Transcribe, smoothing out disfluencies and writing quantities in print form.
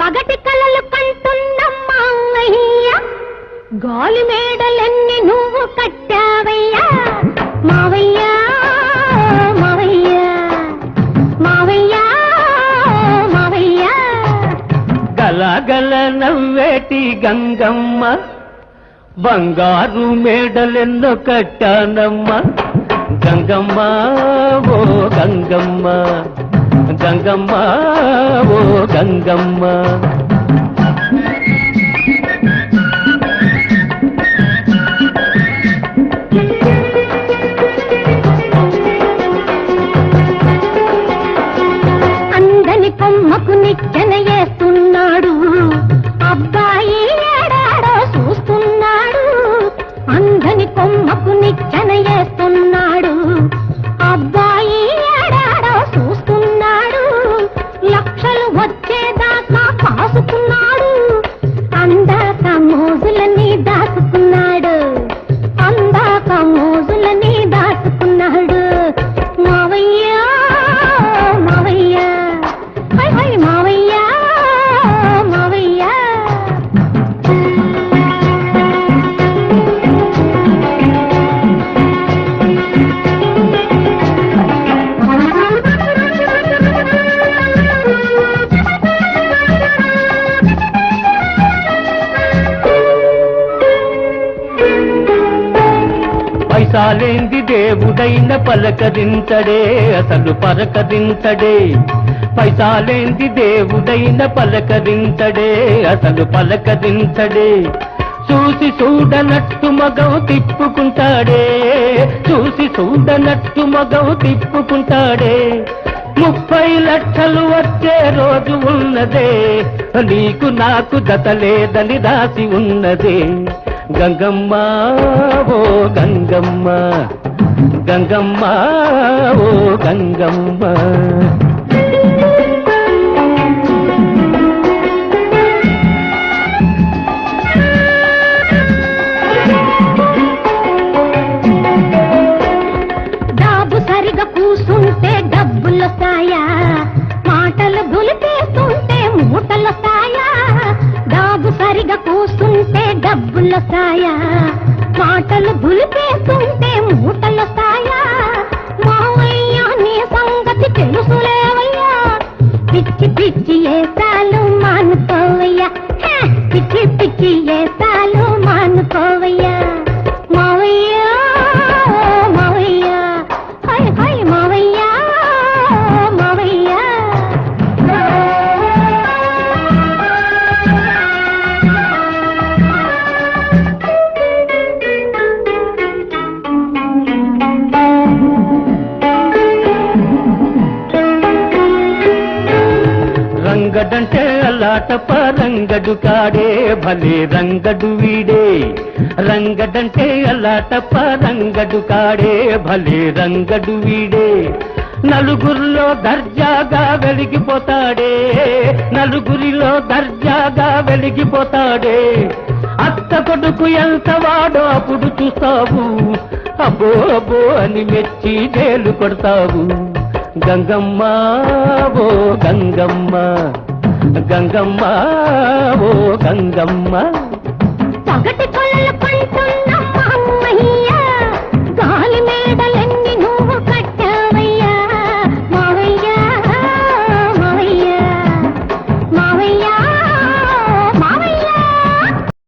పగటి కలలు కంటున్నమ్మావయ్య గాలి మేడలన్నీ నువ్వు కట్టావయ్యా మావయ్యా మావయ్యా మావయ్యా మావయ్యా గలగల నవ్వేటి గంగమ్మ బంగారు మేడలెన్నో కట్టానమ్మ గంగమ్మ ఓ గంగమ్మ గంగమ్మ ఓ గంగమ్మ అందని కొమ్మకు నిచ్చెన వేస్తున్నాడు అబ్బాయి ఏడాడో చూస్తున్నాడు అందని కొమ్మకు నిచ్చెన వేస్తున్నాడు అబ్బాయి ఏడాడో చూస్తున్నాడు లక్షలు వచ్చేదాకా కాసుకున్నాడు అందాక మోజులని దాచుకున్నాడు అందాక మోజులని దాచుకున్నాడు మావయ్యా మావయ్యా హై హై మావయ్యా మావయ్యా పైసాలేంది దేవుడైన పలకరించడే అసలు పలకరించడే పైసాలేంది దేవుడైన పలకరించడే అసలు పలకరించడే చూసి చూడనట్టు మగం తిప్పుకుంటాడే చూసి చూడనట్టు మగం తిప్పుకుంటాడే 30 లక్షలు వచ్చే రోజు ఉన్నదే నీకు నాకు జత లేదని రాసి ఉన్నదే గంగమ్మ ఓ గంగమ్మ గంగమ్మ ఓ గంగమ్మ డాబు సరిగా కూసుంటే డబ్బులొస్తాయా మాటలు గులిపేస్తుంటే మూటలొస్తాయా డాబు సరిగా కూసుంటే డబ్బులొస్తాయా మాటలు గులిపేస్తుంటే మూటలొస్తాయా మావయ్యా నీ సంగతి తెలుసులేవయ్యా పిచ్చి పిచ్చి ఏసాలు మానుకోవయ్యా పిచ్చి పిచ్చి ఏసాలు మానుకోవయ్యా మావయ్యా మావయ్యా హై హై మావయ్యా మావయ్యా రంగడంటే అలాటప రంగడు కాడే భలే రంగడు వీడే రంగడంటే అలాటప రంగడు కాడే భలే రంగడు వీడే నలుగురిలో దర్జాగా వెలిగిపోతాడే నలుగురిలో దర్జాగా వెలిగిపోతాడే అత్త కొడుకు ఎంత వాడో అప్పుడు చూస్తావు అబ్బో అబ్బో అని మెచ్చి జైలు కొడతావు గంగమ్మ ఓ గంగమ్మ గంగమ్మ ఓ గంగమ్మ